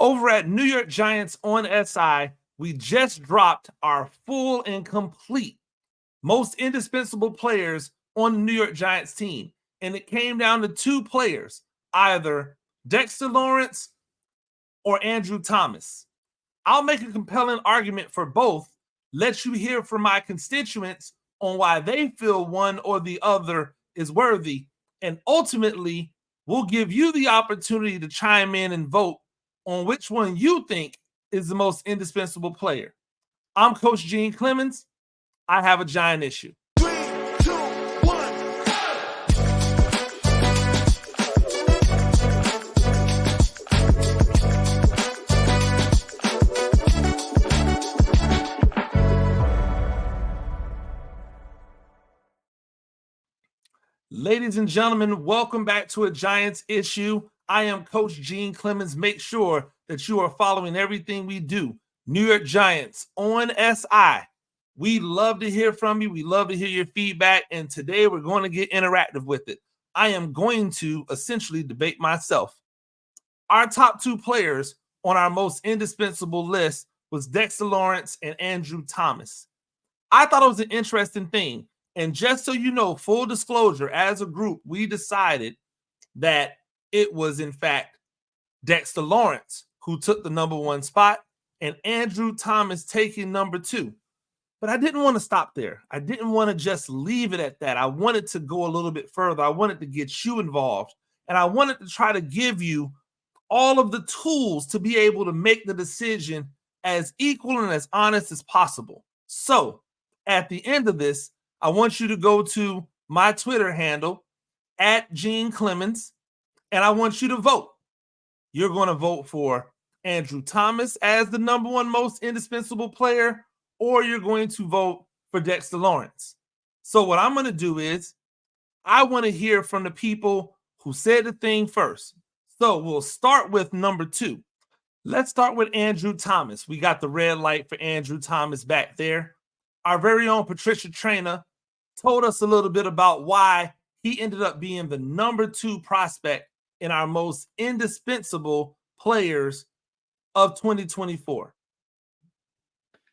Over at New York Giants on SI, we just dropped our full and complete most indispensable players on the New York Giants team. And it came down to two players, either Dexter Lawrence or Andrew Thomas. I'll make a compelling argument for both, let you hear from my constituents on why they feel one or the other is worthy, and ultimately, we'll give you the opportunity to chime in and vote on which one you think is the most indispensable player. I'm Coach Gene Clemons. I have a giant issue. 3, 2, 1, Ladies and gentlemen, welcome back to a Giants issue. I am Coach Gene Clemons. Make sure that you are following everything we do. New York Giants on SI. We love to hear from you. We love to hear your feedback. And today we're going to get interactive with it. I am going to essentially debate myself. Our top two players on our most indispensable list was Dexter Lawrence and Andrew Thomas. I thought it was an interesting thing. And just so you know, full disclosure, as a group, we decided that it was, in fact, Dexter Lawrence who took the number one spot and Andrew Thomas taking number two. But I didn't want to stop there. I didn't want to just leave it at that. I wanted to go a little bit further. I wanted to get you involved. And I wanted to try to give you all of the tools to be able to make the decision as equal and as honest as possible. So at the end of this, I want you to go to my Twitter handle at Gene Clemons, and I want you to vote. You're going to vote for Andrew Thomas as the number one most indispensable player, or you're going to vote for Dexter Lawrence. So what I'm going to do is I want to hear from the people who said the thing first. So we'll start with number two. Let's start with Andrew Thomas. We got the red light for Andrew Thomas back there. Our very own Patricia Traina told us a little bit about why he ended up being the number two prospect in our most indispensable players of 2024.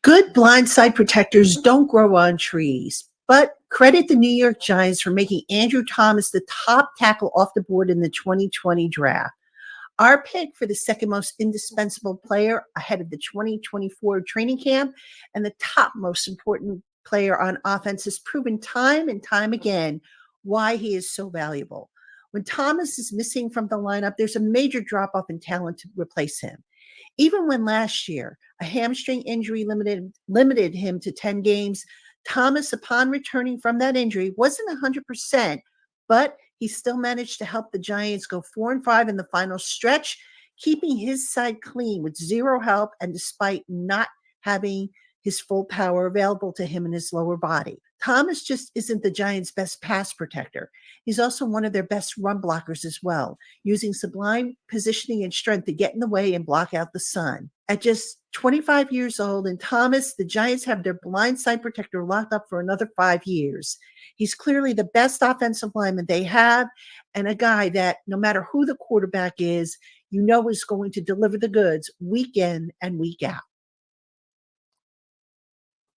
Good blindside protectors don't grow on trees, but credit the New York Giants for making Andrew Thomas the top tackle off the board in the 2020 draft. Our pick for the second most indispensable player ahead of the 2024 training camp and the top most important player on offense has proven time and time again why he is so valuable. When Thomas is missing from the lineup, there's a major drop-off in talent to replace him. Even when last year a hamstring injury limited him to 10 games, Thomas, upon returning from that injury, wasn't 100%, but he still managed to help the Giants go 4-5 in the final stretch, keeping his side clean with zero help and despite not having his full power available to him in his lower body. Thomas just isn't the Giants' best pass protector. He's also one of their best run blockers as well, using sublime positioning and strength to get in the way and block out the sun. At just 25 years old, and Thomas, the Giants have their blindside protector locked up for another 5 years. He's clearly the best offensive lineman they have, and a guy that no matter who the quarterback is, you know is going to deliver the goods week in and week out.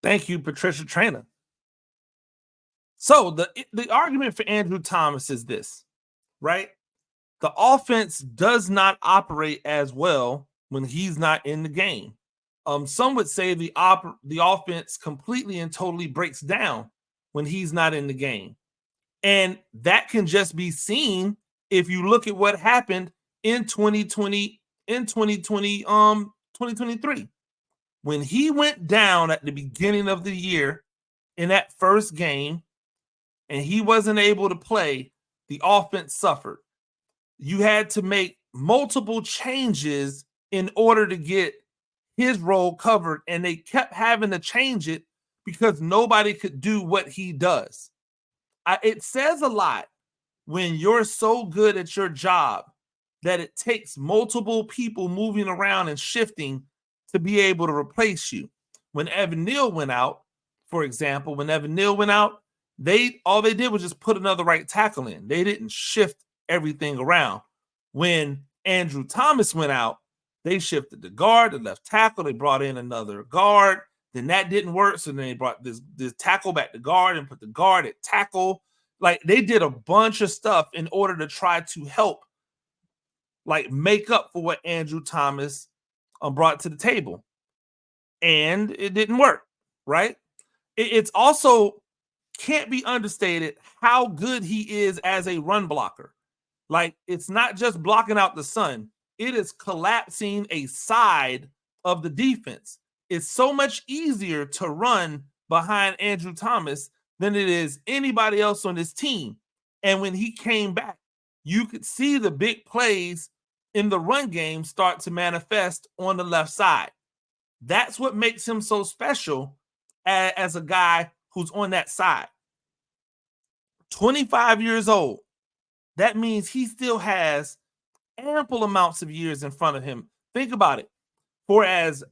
Thank you, Patricia Traina. So the argument for Andrew Thomas is this, right? The offense does not operate as well when he's not in the game. Some would say the offense completely and totally breaks down when he's not in the game. And that can just be seen if you look at what happened in 2023. When he went down at the beginning of the year in that first game and he wasn't able to play, the offense suffered. You had to make multiple changes in order to get his role covered, and they kept having to change it because nobody could do what he does. It says a lot when you're so good at your job that it takes multiple people moving around and shifting to be able to replace you. When Evan Neal went out, for example, all they did was just put another right tackle in. They didn't shift everything around. When Andrew Thomas went out, They shifted the guard, the left tackle. They brought in another guard. Then that didn't work. So then they brought this tackle back to guard and put the guard at tackle. Like, they did a bunch of stuff in order to try to help, like, make up for what Andrew Thomas brought to the table. And it didn't work, right? It's also can't be understated how good he is as a run blocker. Like, it's not just blocking out the sun. It is collapsing a side of the defense. It's so much easier to run behind Andrew Thomas than it is anybody else on this team. And when he came back, you could see the big plays in the run game start to manifest on the left side. That's what makes him so special as a guy who's on that side. 25 years old. That means he still has ample amounts of years in front of him. Think about it. For as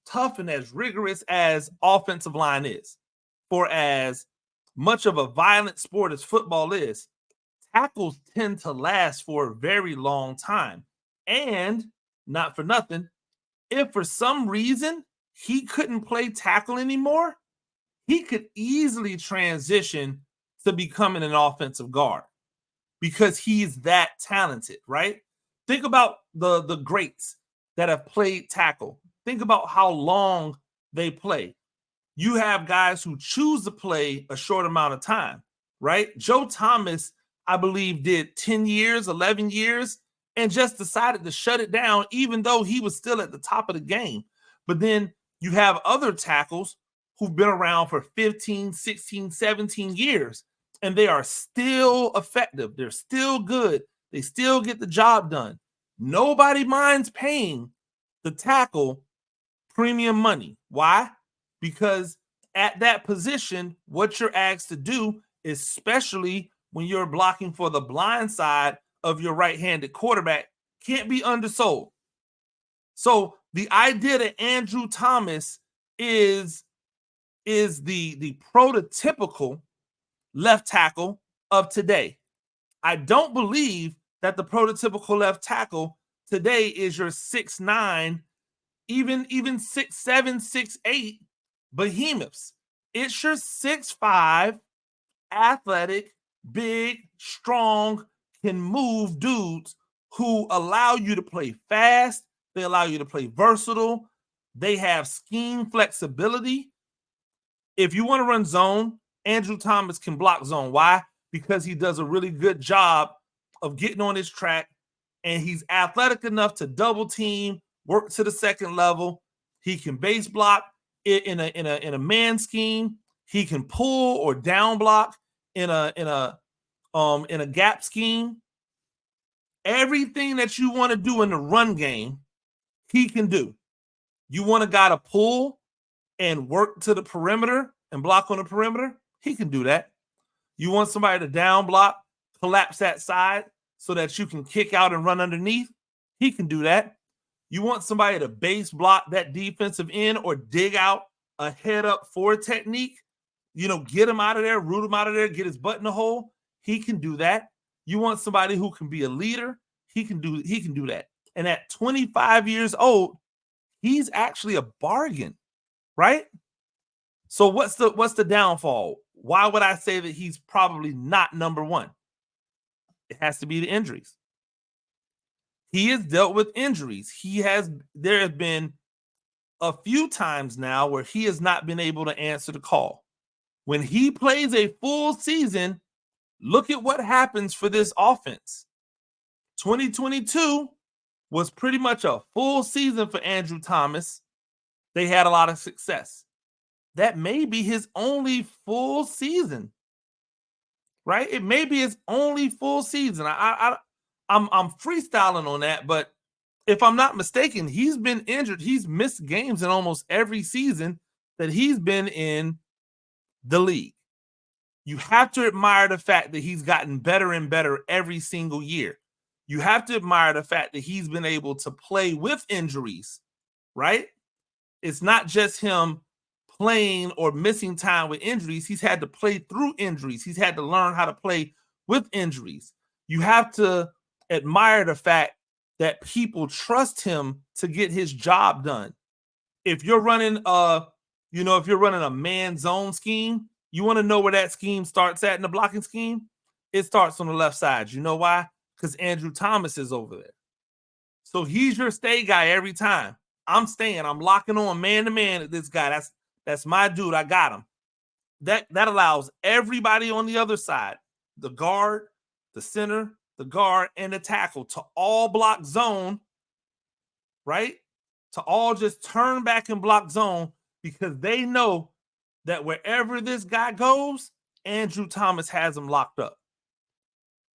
tough and as rigorous as offensive line is, for as much of a violent sport as football is, tackles tend to last for a very long time. And not for nothing, if for some reason he couldn't play tackle anymore, he could easily transition to becoming an offensive guard because he's that talented, right? Think about the greats that have played tackle. Think about how long they play. You have guys who choose to play a short amount of time, right? Joe Thomas, I believe, did 10 years, 11 years, and just decided to shut it down, even though he was still at the top of the game. But then you have other tackles who've been around for 15, 16, 17 years, and they are still effective. They're still good. They still get the job done. Nobody minds paying the tackle premium money. Why? Because at that position, what you're asked to do, especially when you're blocking for the blind side of your right-handed quarterback, can't be undersold. So the idea that Andrew Thomas is the prototypical left tackle of today. I don't believe that the prototypical left tackle today is your 6'9", even 6'7", 6'8" behemoths. It's your 6'5", athletic, big, strong, can move dudes who allow you to play fast. They allow you to play versatile. They have scheme flexibility. If you want to run zone, Andrew Thomas can block zone. Why? Because he does a really good job of getting on his track, and he's athletic enough to double team, work to the second level. He can base block in a man scheme. He can pull or down block in a gap scheme. Everything that you want to do in the run game, he can do. You want a guy to pull and work to the perimeter and block on the perimeter? He can do that. You want somebody to down block, collapse that side so that you can kick out and run underneath? He can do that. You want somebody to base block that defensive end or dig out a head up forward technique? Get him out of there, root him out of there, get his butt in the hole? He can do that. You want somebody who can be a leader? He can do that. And at 25 years old, he's actually a bargain, right? So what's the downfall? Why would I say that he's probably not number one? It has to be the injuries. He has dealt with injuries. There have been a few times now where he has not been able to answer the call. When he plays a full season, look at what happens for this offense. 2022 was pretty much a full season for Andrew Thomas. They had a lot of success. That may be his only full season, right? It may be his only full season. I'm freestyling on that, but if I'm not mistaken, he's been injured. He's missed games in almost every season that he's been in the league. You have to admire the fact that he's gotten better and better every single year. You have to admire the fact that he's been able to play with injuries, right? It's not just him playing or missing time with injuries. He's had to play through injuries. He's had to learn how to play with injuries. You have to admire the fact that people trust him to get his job done. If you're running if you're running a man zone scheme, you want to know where that scheme starts at in the blocking scheme? It starts on the left side. You know why? Because Andrew Thomas is over there. So he's your stay guy every time. I'm staying. I'm locking on man to man at this guy. That's my dude. I got him. That allows everybody on the other side, the guard, the center, the guard, and the tackle, to all block zone, right? To all just turn back and block zone, because they know that wherever this guy goes, Andrew Thomas has him locked up.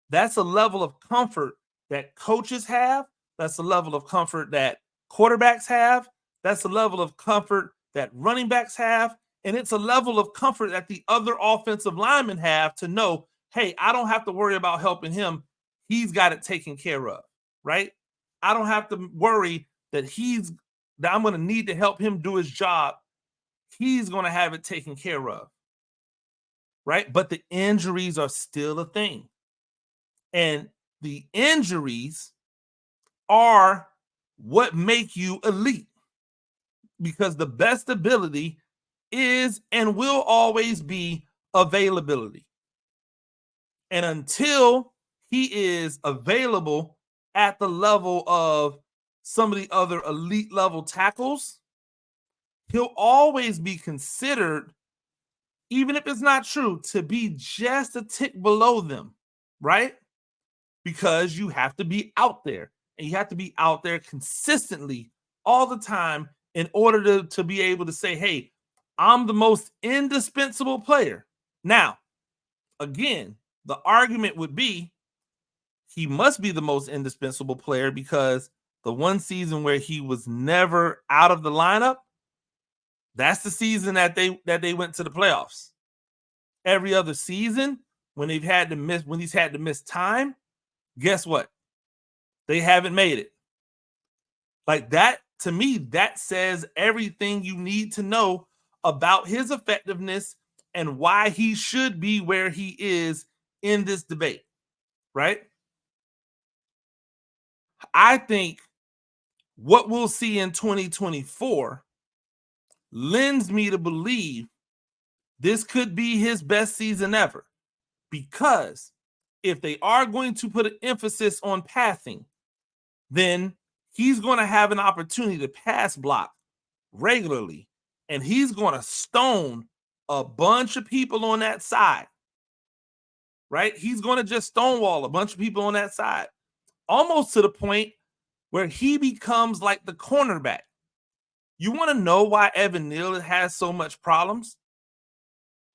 That's a level of comfort that coaches have. That's a level of comfort that quarterbacks have. That's a level of comfort that running backs have. And it's a level of comfort that the other offensive linemen have to know, hey, I don't have to worry about helping him. He's got it taken care of, right? I don't have to worry that I'm going to need to help him do his job. He's going to have it taken care of, right? But the injuries are still a thing. And the injuries are what make you elite, because the best ability is and will always be availability. And until he is available at the level of some of the other elite level tackles, he'll always be considered, even if it's not true, to be just a tick below them, right? Because you have to be out there, and you have to be out there consistently all the time in order to be able to say, hey, I'm the most indispensable player. Now, again, the argument would be he must be the most indispensable player because the one season where he was never out of the lineup, that's the season that they went to the playoffs. Every other season, when he's had to miss time, guess what? They haven't made it. Like that, to me, that says everything you need to know about his effectiveness and why he should be where he is in this debate, right? I think what we'll see in 2024 lends me to believe this could be his best season ever, because if they are going to put an emphasis on passing, then he's going to have an opportunity to pass block regularly, and he's going to stone a bunch of people on that side, right? He's going to just stonewall a bunch of people on that side, almost to the point where he becomes like the cornerback. You want to know why Evan Neal has so much problems?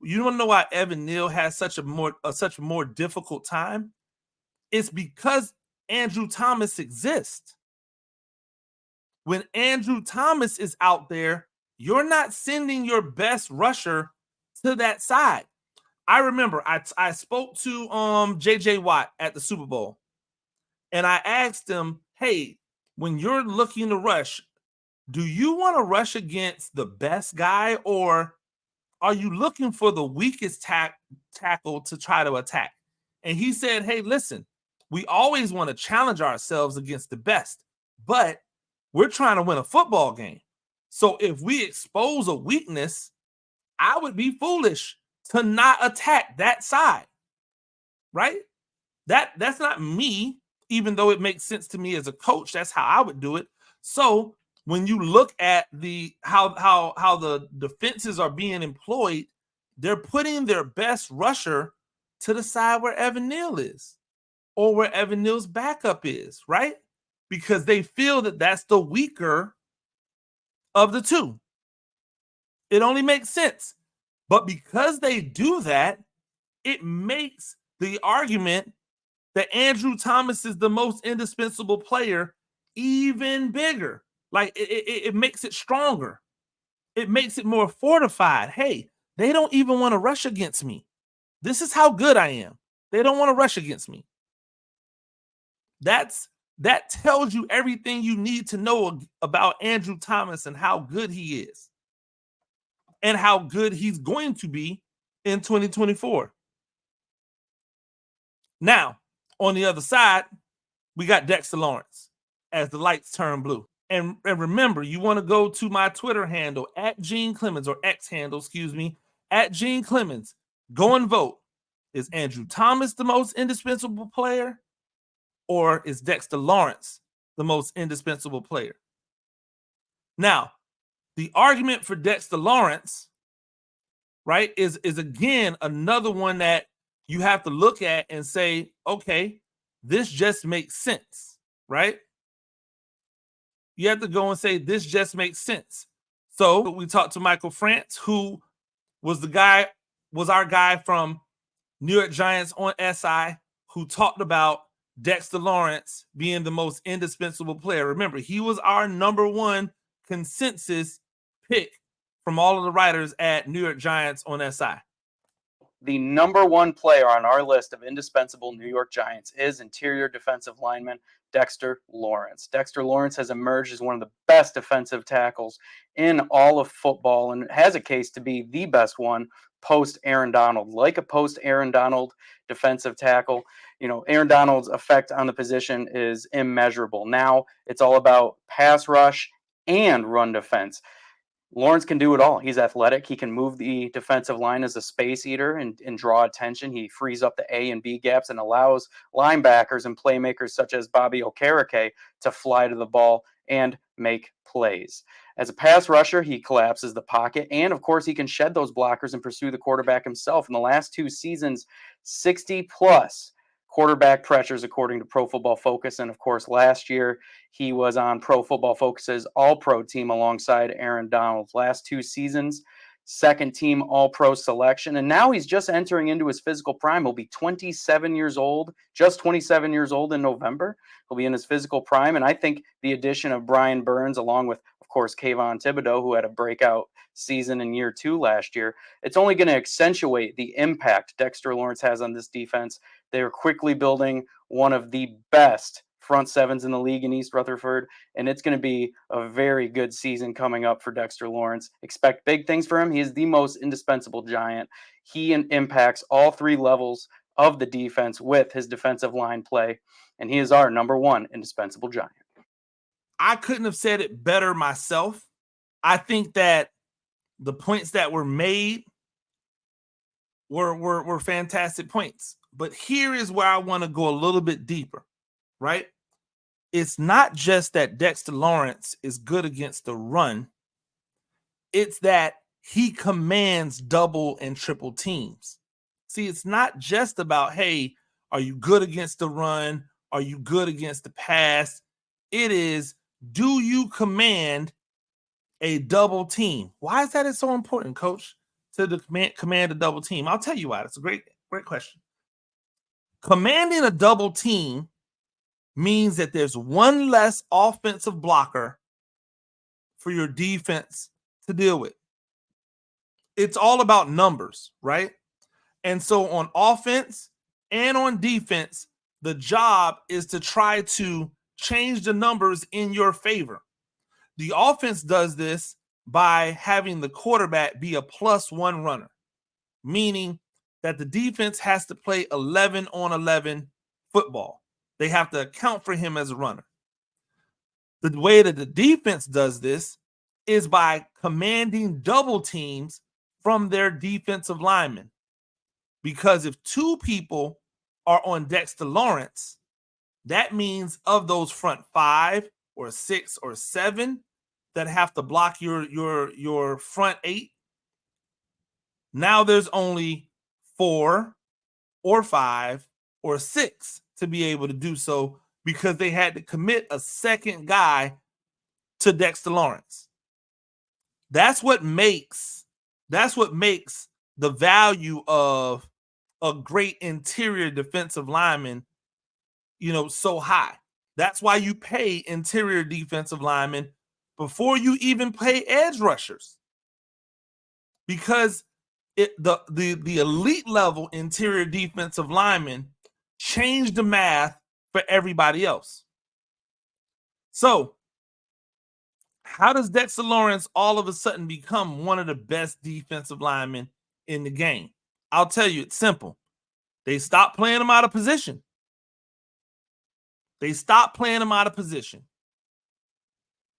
You want to know why Evan Neal has such a more difficult time? It's because Andrew Thomas exists. When Andrew Thomas is out there, you're not sending your best rusher to that side. I remember I spoke to JJ Watt at the Super Bowl, and I asked him, hey, when you're looking to rush, do you want to rush against the best guy, or are you looking for the weakest tackle to try to attack? And he said, hey, listen, we always want to challenge ourselves against the best, but we're trying to win a football game. So if we expose a weakness, I would be foolish to not attack that side, right? That's not me, even though it makes sense to me as a coach. That's how I would do it. So when you look at how the defenses are being employed, they're putting their best rusher to the side where Evan Neal is, or where Evan Neal's backup is, right? Because they feel that that's the weaker of the two. It only makes sense. But because they do that, it makes the argument that Andrew Thomas is the most indispensable player even bigger. Like it makes it stronger. It makes it more fortified. Hey, they don't even want to rush against me. This is how good I am. They don't want to rush against me. That tells you everything you need to know about Andrew Thomas and how good he is, and how good he's going to be in 2024. Now, on the other side, we got Dexter Lawrence. as the lights turn blue. And remember, you want to go to my Twitter handle at Gene Clemons, or X handle, excuse me, at Gene Clemons. Go and vote. Is Andrew Thomas the most indispensable player, or is Dexter Lawrence the most indispensable player? Now, the argument for Dexter Lawrence, right, is again another one that you have to look at and say, okay, this just makes sense, right? You have to go and say, this just makes sense. So we talked to Michael France, who was our guy from New York Giants on SI, who talked about Dexter Lawrence being the most indispensable player. Remember, he was our number one consensus pick from all of the writers at New York Giants on SI. The number one player on our list of indispensable New York Giants is interior defensive lineman Dexter Lawrence. Dexter Lawrence has emerged as one of the best defensive tackles in all of football and has a case to be the best one post Aaron Donald. Like a post Aaron Donald defensive tackle, you know, Aaron Donald's effect on the position is immeasurable. Now it's all about pass rush and run defense. Lawrence can do it all. He's athletic. He can move the defensive line as a space eater and draw attention. He frees up the A and B gaps and allows linebackers and playmakers such as Bobby Okereke to fly to the ball and make plays. As a pass rusher, he collapses the pocket, and of course, he can shed those blockers and pursue the quarterback himself. In the last 2 seasons, 60+ quarterback pressures, according to Pro Football Focus. And of course, last year, he was on Pro Football Focus's All-Pro team alongside Aaron Donald. Last 2 seasons, second team All-Pro selection. And now he's just entering into his physical prime. He'll be 27 years old, just 27 years old in November. He'll be in his physical prime. And I think the addition of Brian Burns, along with, of course, Kayvon Thibodeau, who had a breakout season in year 2 last year, it's only going to accentuate the impact Dexter Lawrence has on this defense. They are quickly building one of the best front sevens in the league in East Rutherford, and it's going to be a very good season coming up for Dexter Lawrence. Expect big things for him. He is the most indispensable Giant. He impacts all 3 levels of the defense with his defensive line play, and he is our number one indispensable Giant. I couldn't have said it better myself. I think that the points that were made were fantastic points. But here is where I want to go a little bit deeper, right? It's not just that Dexter Lawrence is good against the run. It's that he commands double and triple teams. See, it's not just about, hey, are you good against the run? Are you good against the pass? It is, do you command a double team? Why is that so important, Coach, to command a double team? I'll tell you why. It's a great question. Commanding a double team means that there's one less offensive blocker for your defense to deal with. It's all about numbers, right? And so on offense and on defense, the job is to try to change the numbers in your favor. The offense does this by having the quarterback be a +1 runner, meaning that the defense has to play 11 on 11 football. They have to account for him as a runner. The way that the defense does this is by commanding double teams from their defensive linemen. Because if 2 people are on Dexter Lawrence, that means of those front 5 or 6 or 7 that have to block your front 8, now there's only 4 or 5 or 6 to be able to do so, because they had to commit a second guy to Dexter Lawrence. That's what makes the value of a great interior defensive lineman, so high. That's why you pay interior defensive linemen before you even pay edge rushers, because the elite level interior defensive linemen change the math for everybody else. So how does Dexter Lawrence all of a sudden become one of the best defensive linemen in the game? I'll tell you, it's simple. They stopped playing him out of position.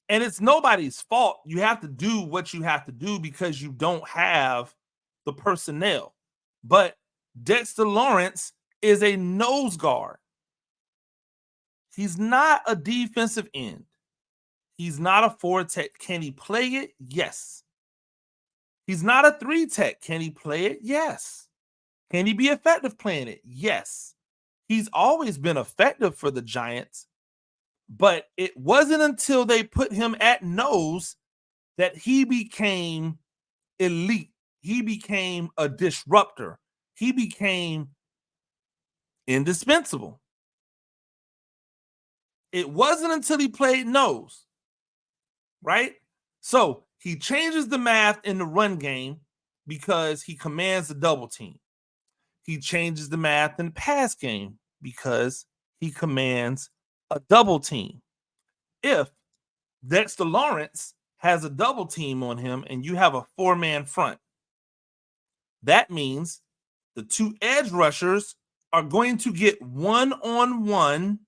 And it's nobody's fault. You have to do what you have to do because you don't have the personnel. But Dexter Lawrence is a nose guard. He's not a defensive end. He's not a 4-tech. Can he play it? Yes. He's not a 3-tech. Can he play it? Yes. Can he be effective playing it? Yes. He's always been effective for the Giants, but it wasn't until they put him at nose that he became elite. He became a disruptor. He became indispensable. It wasn't until he played nose, right? So he changes the math in the run game because he commands the double team. He changes the math in the pass game because he commands a double team. If Dexter Lawrence has a double team on him and you have a 4-man front, that means the 2 edge rushers are going to get 1-on-1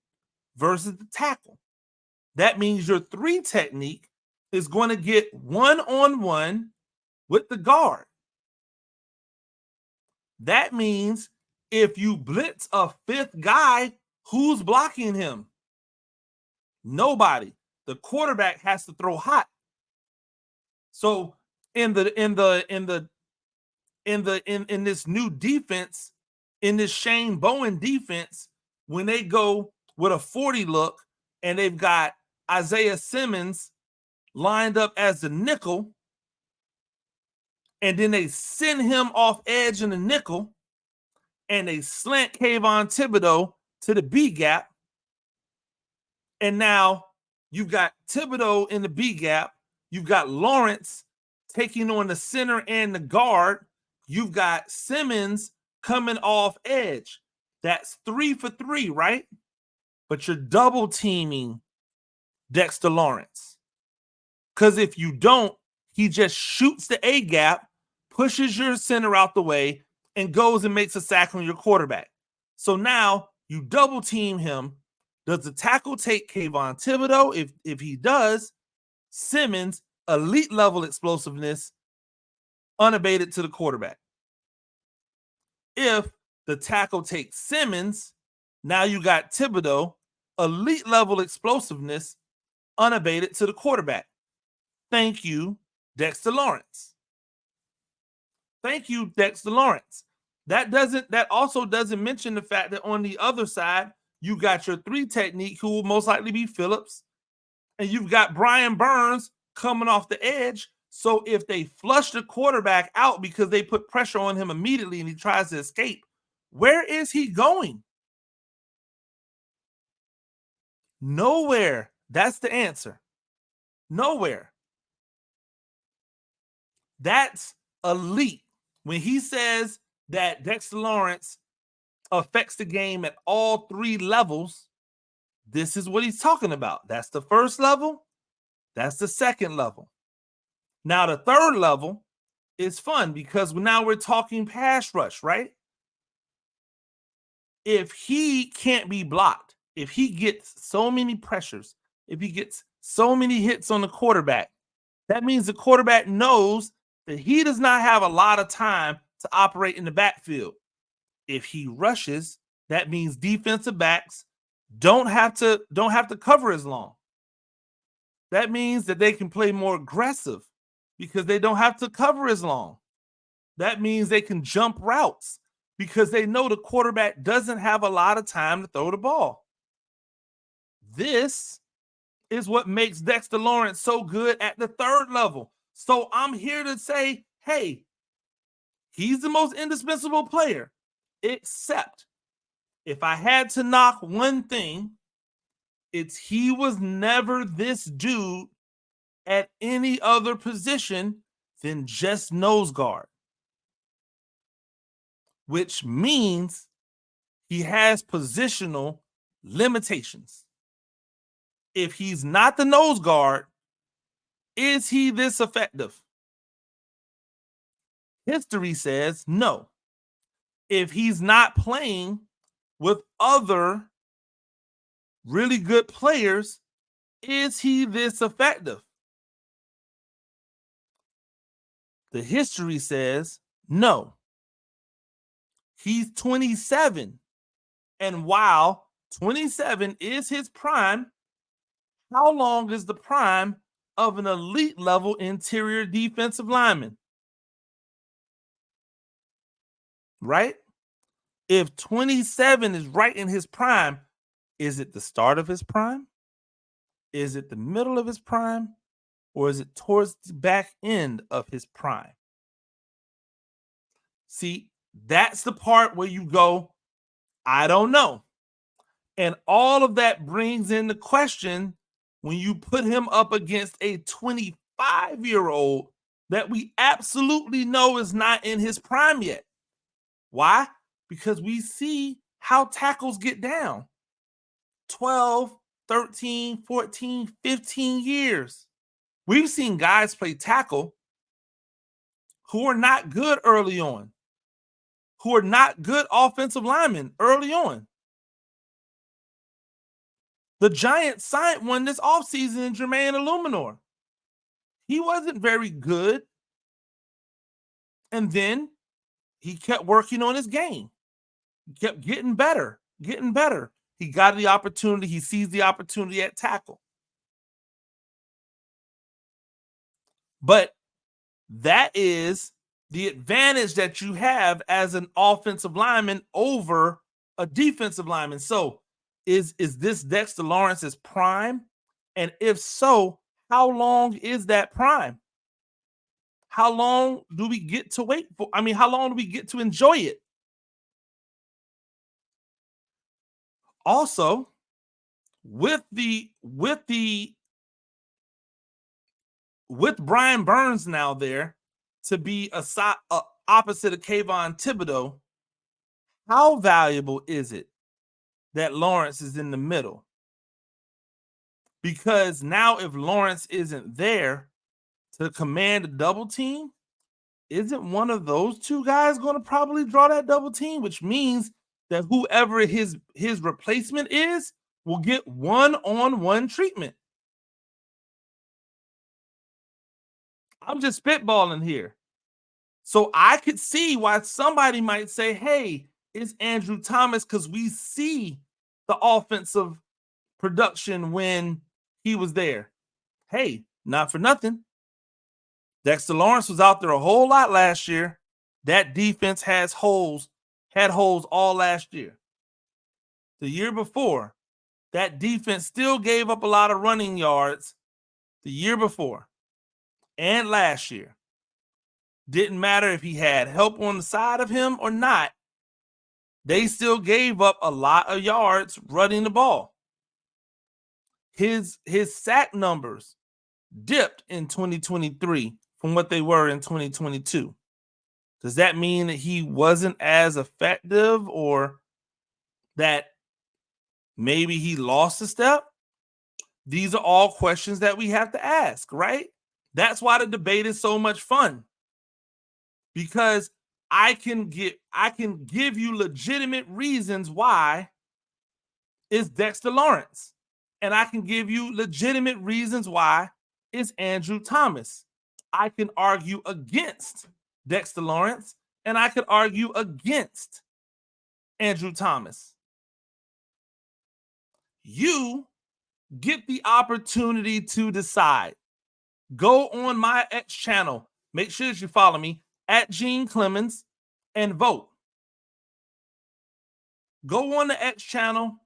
versus the tackle. That means your 3 technique is going to get 1-on-1 with the guard. That means if you blitz a 5th guy, who's blocking him? Nobody. The quarterback has to throw hot. So in this new defense, in this Shane Bowen defense, when they go with a 40 look and they've got Isaiah Simmons lined up as the nickel, and then they send him off edge in the nickel, and they slant Kayvon Thibodeau to the B gap, and now you've got Thibodeau in the B gap, you've got Lawrence taking on the center and the guard, you've got Simmons coming off edge. That's 3 for 3, right? But you're double teaming Dexter Lawrence. Because if you don't, he just shoots the A gap, pushes your center out the way, and goes and makes a sack on your quarterback. So now you double team him. Does the tackle take Kayvon Thibodeau? If he does, Simmons, elite level explosiveness, unabated to the quarterback. If the tackle takes Simmons, now you got Thibodeau, elite level explosiveness, unabated to the quarterback. Thank you, Dexter Lawrence. Thank you, Dexter Lawrence. That also doesn't mention the fact that on the other side, you got your 3 technique, who will most likely be Phillips, and you've got Brian Burns coming off the edge. So if they flush the quarterback out because they put pressure on him immediately and he tries to escape, where is he going? Nowhere. That's the answer. Nowhere. That's elite. When he says that Dexter Lawrence affects the game at all 3 levels, this is what he's talking about. That's the first level. That's the second level. Now, the third level is fun because now we're talking pass rush, right? If he can't be blocked, if he gets so many pressures, if he gets so many hits on the quarterback, that means the quarterback knows that he does not have a lot of time to operate in the backfield. If he rushes, that means defensive backs don't have to cover as long. That means that they can play more aggressive because they don't have to cover as long. That means they can jump routes because they know the quarterback doesn't have a lot of time to throw the ball. This is what makes Dexter Lawrence so good at the third level. So I'm here to say, hey, he's the most indispensable player, except if I had to knock one thing, it's he was never this dude at any other position than just nose guard, which means he has positional limitations. If he's not the nose guard, is he this effective? History says no. If he's not playing with other really good players, is he this effective? The history says no. He's 27. And while 27 is his prime, how long is the prime of an elite level interior defensive lineman? Right? If 27 is right in his prime, is it the start of his prime? Is it the middle of his prime? Or is it towards the back end of his prime? See, that's the part where you go, I don't know. And all of that brings into question when you put him up against a 25-year-old that we absolutely know is not in his prime yet. Why? Because we see how tackles get down. 12, 13, 14, 15 years. We've seen guys play tackle who are not good early on, who are not good offensive linemen early on. The Giants signed one this offseason in Jermaine Illuminor. He wasn't very good. And then he kept working on his game. He kept getting better, getting better. He got the opportunity. He seized the opportunity at tackle. But that is the advantage that you have as an offensive lineman over a defensive lineman. So is this Dexter Lawrence's prime? And if so, how long is that prime? How long do we get to wait for? I mean, how long do we get to enjoy it? Also, with Brian Burns now there to be opposite of Kayvon Thibodeau, how valuable is it that Lawrence is in the middle? Because now if Lawrence isn't there to command a double team, isn't one of those two guys going to probably draw that double team, which means that whoever his replacement is will get one-on-one treatment. I'm just spitballing here. So I could see why somebody might say, hey, it's Andrew Thomas because we see the offensive production when he was there. Hey, not for nothing. Dexter Lawrence was out there a whole lot last year. That defense had holes all last year. The year before, that defense still gave up a lot of running yards the year before and last year. Didn't matter if he had help on the side of him or not. They still gave up a lot of yards running the ball. His sack numbers dipped in 2023 from what they were in 2022. Does that mean that he wasn't as effective or that maybe he lost a step? These are all questions that we have to ask, right? That's why the debate is so much fun. Because I can give you legitimate reasons why it's Dexter Lawrence. And I can give you legitimate reasons why it's Andrew Thomas. I can argue against Dexter Lawrence, and I could argue against Andrew Thomas. You get the opportunity to decide. Go on my X channel. Make sure that you follow me at Gene Clemons and vote. Go on the X channel.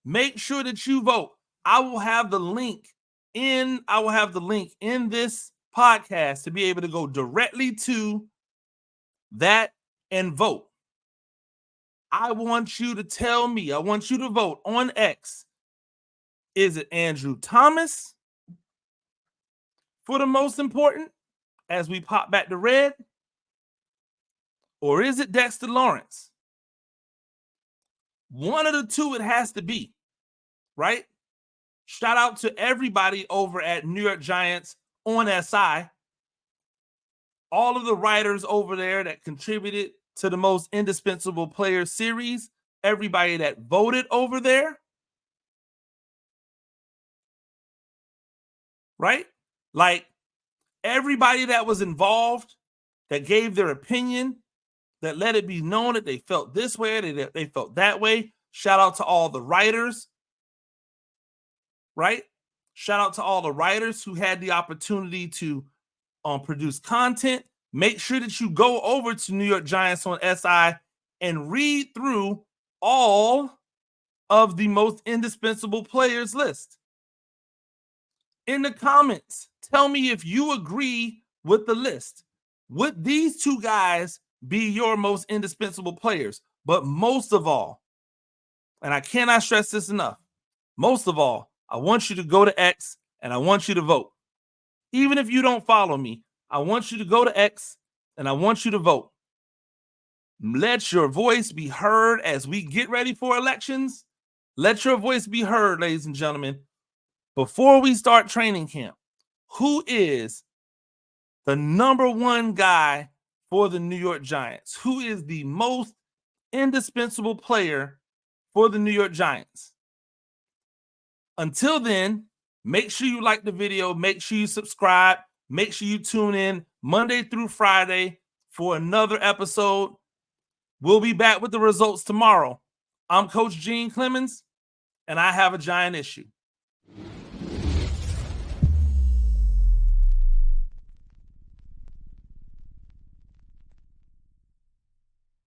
Make sure that you vote. I will have the link in this podcast to be able to go directly to that and vote. I want you to tell me, I want you to vote on X. Is it Andrew Thomas for the most important as we pop back to red? Or is it Dexter Lawrence? One of the two it has to be, right? Shout out to everybody over at New York Giants on SI. All of the writers over there that contributed to the most indispensable player series. Everybody that voted over there. right? Like everybody that was involved, that gave their opinion, that let it be known that they felt this way, they felt that way. Shout out to all the writers, right? Shout out to all the writers who had the opportunity to produce content. Make sure that you go over to New York Giants on SI and read through all of the most indispensable players list. In the comments, tell me if you agree with the list. Would these two guys be your most indispensable players? But most of all, and I cannot stress this enough, most of all, I want you to go to X and I want you to vote. Even if you don't follow me, I want you to go to X and I want you to vote. Let your voice be heard as we get ready for elections. Let your voice be heard, ladies and gentlemen. Before we start training camp, who is the number one guy for the New York Giants? Who is the most indispensable player for the New York Giants? Until then, make sure you like the video. Make sure you subscribe. Make sure you tune in Monday through Friday for another episode. We'll be back with the results tomorrow. I'm Coach Gene Clemons, and I have a giant issue.